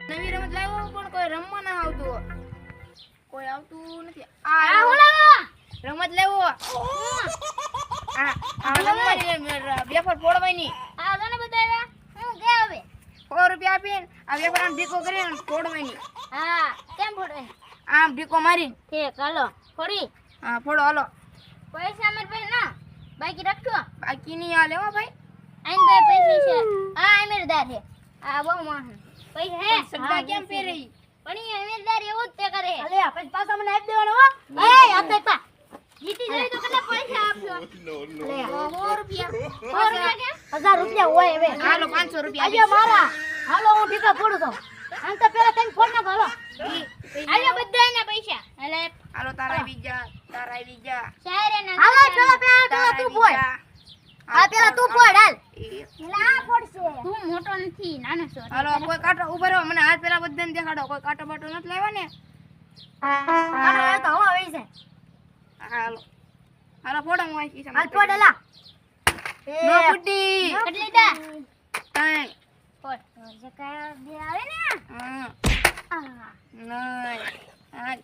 નવી રમત લાવ્યો પણ કોઈ રમવા ના આવતું. કોઈ આવતું નથી. આ હું લાવો રમત લેવો. આ રમવાની વેફર ફોડવાની. આ તને બતાવ્યા હું કે હવે 100 રૂપિયા આપીને આ વેફર આમ ઢીકો કરીને ફોડવાની. હા કેમ ફોડે આમ ઢીકો મારીને. ઠીક હાલો ફોડી. હા ફોડો હાલો. પૈસા અમાર પાસે ના બાકી રાખજો. બાકી નહીં આ લેવો ભાઈ. આઈન ભાઈ પૈસા છે. આ અમીરદાર છે. આ બહુ માહન પૈસા હે. સગડા કેમ પહેરે? પણ એ અમીરદાર એવું જ તે કરે. અલે આપણે પાછા મને આપી દેવાનો હો. એ આપે પા જીતી જાય તો કેટલા પૈસા આપજો? 100 રૂપિયા. 100 રૂપિયા કે 1000 રૂપિયા હોય હવે. હાલો 500 રૂપિયા. આજો મારા. હાલો હું ઠીકા ફોડું છું. આમ તો પેલા તને ફોડ નાખો હાલો. આજો બધાયના પૈસા. એટલે હાલો તારા બીજા શાયરે ના. હાલો પેલા તું ફોડ. આ પેલા તું ફોડ હાલ. પેલા આ ફોડશે. તું મોટો નથી નાનો છો. હાલો કોઈ કાંટો ઉભો રહો મને હાથ પેલા બધાને દેખાડો. કોઈ કાંટો બાટો નથી લેવા ને. કાઢો એ તો હું આવી છે. હાલો હાલો ફોડો હું આઈ છે. હાલ ફોડ એલા. નો ફૂટી. કેટલી દે? ત્રણ. ફોડ. જે કાય બે આવે ને. હા આ નહીં. હા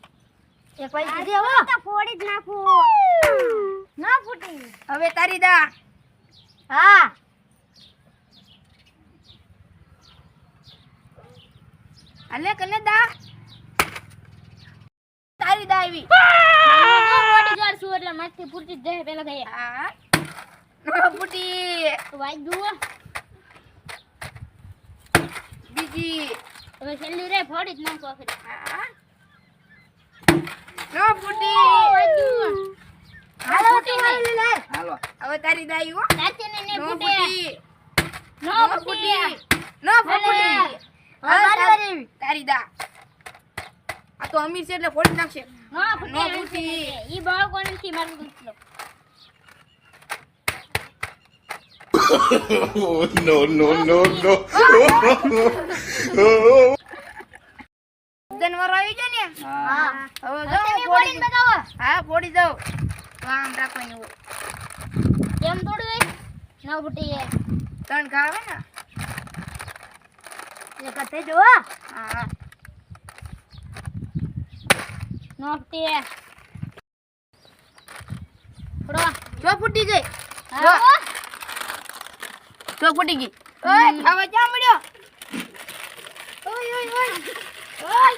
એ પૈસા દે હો. તો ફોડી જ નાખો. ના ફૂટી. હવે તારી દા. હા. અલે કને દા. તારી દા આવી. બોડીગાર્ડ છું એટલે માથે ફૂટી જ જાય પેલા ગઈ. હા નો ફૂટી. વાઈ જુઓ. બીજી. હવે છેલ્લી રે ફોડી જ નાખો આખરી. હા નો ફૂટી. વાઈ જુઓ. હાલો ફૂટી લે. હાલો હવે તારી દા આવી હો. નાચે ને નો ફૂટે. ફૂટી. નો ફૂટી. નો ફૂટી. હા બારી તારી દા. આ તો અમીર છે એટલે ફોડી નાખશે. નો ફૂટી. નો ફૂટી. ઈ બાળકો નથી મારું દુખલો. Oh, no, no, no, no. જનવર આવી ગયો ને. હા. હવે તમે જો ફોડીને બતાવો. હા ફોડી દઉં. આમ રાખવાનું હોય. કેમ તોડવે? નો ફૂટી. 3 ઘા આવે ને. એ કરતે જો. હા નો ફૂટી. ફોડો. જો ફૂટી ગઈ. હા. જો ફૂટી ગઈ. ઓય હવે ક્યાં મળ્યો? ઓય ઓય ઓય. ઓય